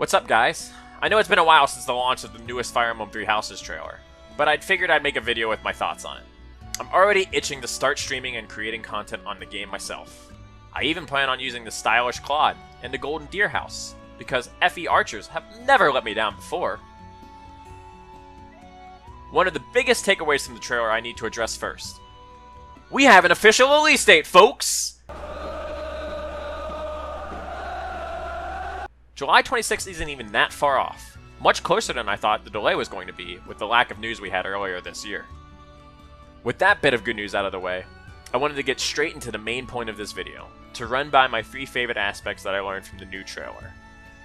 What's up, guys? I know it's been a while since the launch of the newest Fire Emblem Three Houses trailer, but I'd figured I'd make a video with my thoughts on it. I'm already itching to start streaming and creating content on the game myself. I even plan on using the stylish Claude and the Golden Deer House, because FE archers have never let me down before. One of the biggest takeaways from the trailer I need to address first. We have an official release date, folks! July 26th isn't even that far off. Much closer than I thought the delay was going to be with the lack of news we had earlier this year. With that bit of good news out of the way, I wanted to get straight into the main point of this video, to run by my 3 favorite aspects that I learned from the new trailer.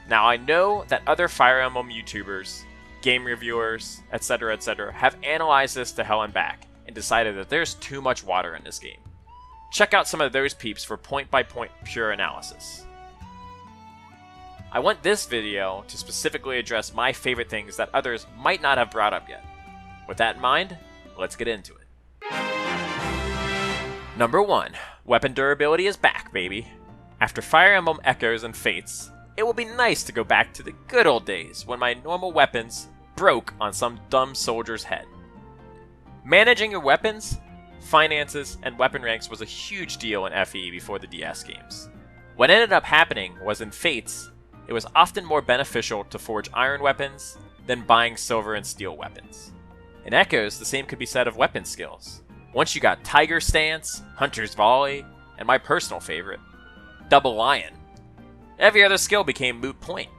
Now I know that other Fire Emblem YouTubers, game reviewers, etc., have analyzed this to hell and back, and decided that there's too much water in this game. Check out some of those peeps for point-by-point pure analysis. I want this video to specifically address my favorite things that others might not have brought up yet. With that in mind, let's get into it. Number 1. Weapon durability is back, baby. After Fire Emblem Echoes and Fates, it will be nice to go back to the good old days when my normal weapons broke on some dumb soldier's head. Managing your weapons, finances, and weapon ranks was a huge deal in FE before the DS games. What ended up happening was in Fates, it was often more beneficial to forge iron weapons than buying silver and steel weapons. In Echoes, the same could be said of weapon skills. Once you got Tiger Stance, Hunter's Volley, and my personal favorite, Double Lion, every other skill became moot point.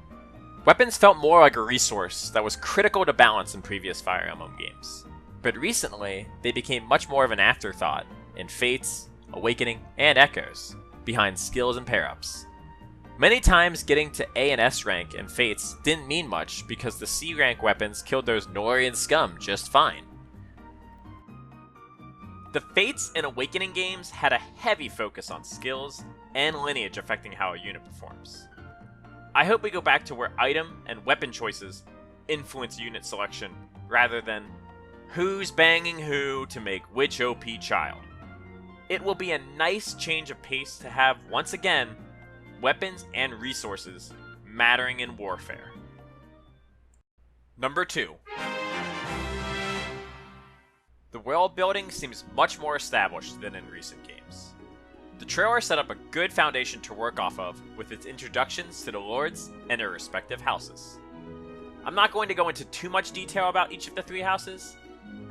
Weapons felt more like a resource that was critical to balance in previous Fire Emblem games. But recently, they became much more of an afterthought in Fates, Awakening, and Echoes, behind skills and pair-ups. Many times getting to A and S rank in Fates didn't mean much because the C rank weapons killed those Norian scum just fine. The Fates and Awakening games had a heavy focus on skills and lineage affecting how a unit performs. I hope we go back to where item and weapon choices influence unit selection rather than who's banging who to make which OP child. It will be a nice change of pace to have, once again, weapons and resources mattering in warfare. Number 2. The world building seems much more established than in recent games. The trailer set up a good foundation to work off of with its introductions to the lords and their respective houses. I'm not going to go into too much detail about each of the 3 houses,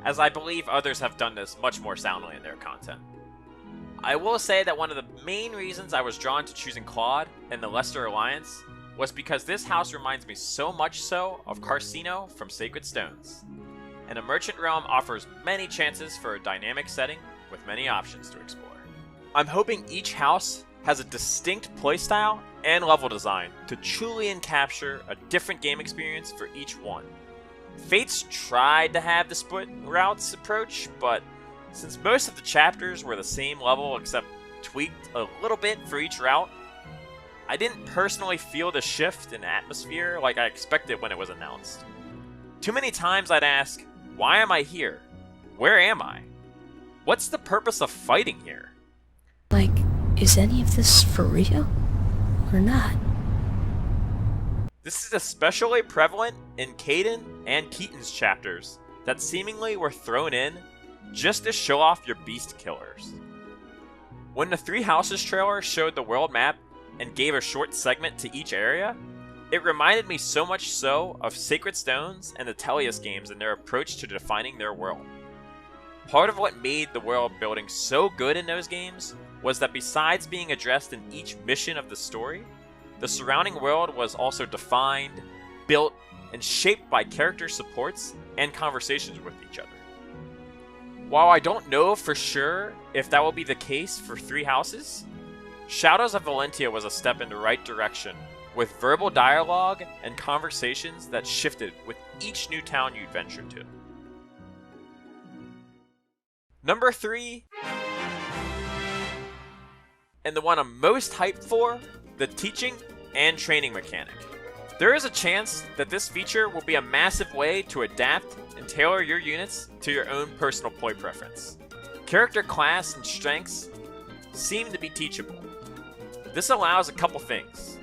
as I believe others have done this much more soundly in their content. I will say that one of the main reasons I was drawn to choosing Claude and the Leicester Alliance was because this house reminds me so much so of Carcino from Sacred Stones, and a merchant realm offers many chances for a dynamic setting with many options to explore. I'm hoping each house has a distinct playstyle and level design to truly encapture a different game experience for each one. Fates tried to have the split routes approach, but since most of the chapters were the same level except tweaked a little bit for each route, I didn't personally feel the shift in atmosphere like I expected when it was announced. Too many times I'd ask, why am I here? Where am I? What's the purpose of fighting here? Like, is any of this for real? Or not? This is especially prevalent in Caden and Keaton's chapters that seemingly were thrown in just to show off your beast killers. When the 3 Houses trailer showed the world map and gave a short segment to each area, it reminded me so much so of Sacred Stones and the Tellius games in their approach to defining their world. Part of what made the world building so good in those games was that besides being addressed in each mission of the story, the surrounding world was also defined, built, and shaped by character supports and conversations with each other. While I don't know for sure if that will be the case for 3 Houses, Shadows of Valentia was a step in the right direction, with verbal dialogue and conversations that shifted with each new town you'd venture to. Number 3, and the one I'm most hyped for, the teaching and training mechanic. There is a chance that this feature will be a massive way to adapt and tailor your units to your own personal play preference. Character class and strengths seem to be teachable. This allows a couple things.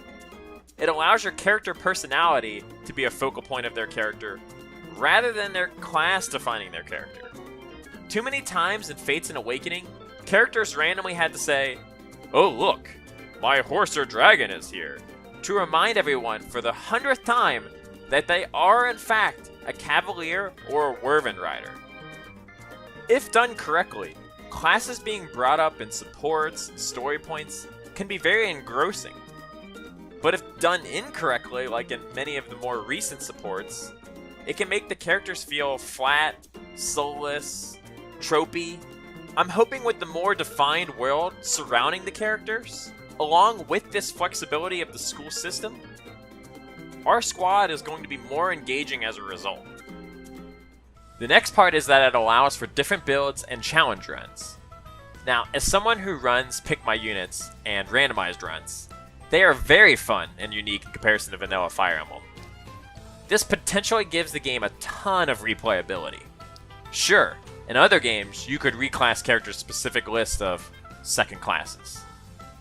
It allows your character personality to be a focal point of their character, rather than their class defining their character. Too many times in Fates and Awakening, characters randomly had to say, "Oh look, my horse or dragon is here," to remind everyone for the 100th time that they are in fact a cavalier or a Werven rider. If done correctly, classes being brought up in supports and story points can be very engrossing. But if done incorrectly, like in many of the more recent supports, it can make the characters feel flat, soulless, tropey. I'm hoping with the more defined world surrounding the characters, along with this flexibility of the school system, our squad is going to be more engaging as a result. The next part is that it allows for different builds and challenge runs. Now, as someone who runs Pick My Units and randomized runs, they are very fun and unique in comparison to vanilla Fire Emblem. This potentially gives the game a ton of replayability. Sure, in other games, you could reclass characters' specific list of second classes.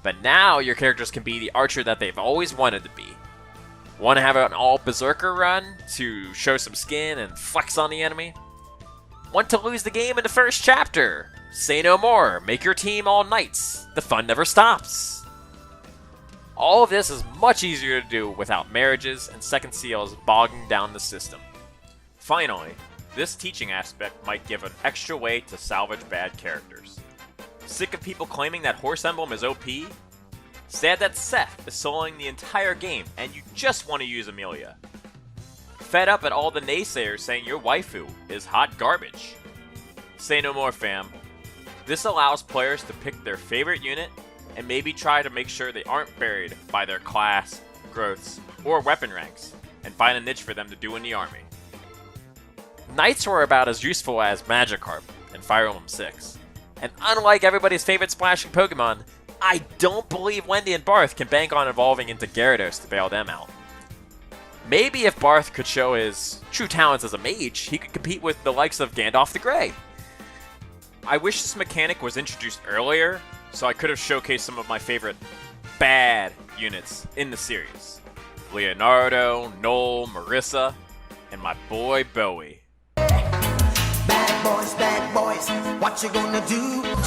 But now your characters can be the archer that they've always wanted to be. Want to have an all berserker run to show some skin and flex on the enemy? Want to lose the game in the first chapter? Say no more, make your team all knights. The fun never stops. All of this is much easier to do without marriages and second seals bogging down the system. Finally, this teaching aspect might give an extra way to salvage bad characters. Sick of people claiming that Horse Emblem is OP? Sad that Seth is soloing the entire game and you just want to use Amelia. Fed up at all the naysayers saying your waifu is hot garbage? Say no more, fam. This allows players to pick their favorite unit and maybe try to make sure they aren't buried by their class, growths, or weapon ranks, and find a niche for them to do in the army. Knights were about as useful as Magikarp in Fire Emblem 6, and unlike everybody's favorite splashing Pokemon, I don't believe Wendy and Barth can bank on evolving into Gyarados to bail them out. Maybe if Barth could show his true talents as a mage, he could compete with the likes of Gandalf the Grey. I wish this mechanic was introduced earlier, so I could have showcased some of my favorite bad units in the series. Leonardo, Noel, Marissa, and my boy Bowie. Bad boys, what you gonna do?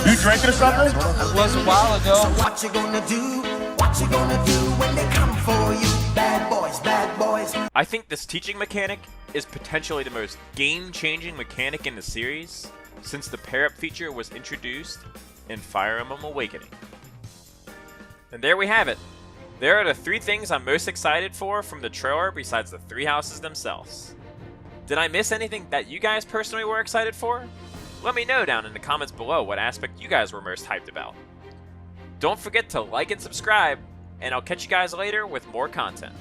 You drinking or something? It was a while ago. So what you gonna do? What you gonna do when they come for you? Bad boys. I think this teaching mechanic is potentially the most game-changing mechanic in the series since the pair-up feature was introduced in Fire Emblem Awakening. And there we have it. There are the 3 things I'm most excited for from the trailer besides the 3 houses themselves. Did I miss anything that you guys personally were excited for? Let me know down in the comments below what aspect you guys were most hyped about. Don't forget to like and subscribe, and I'll catch you guys later with more content.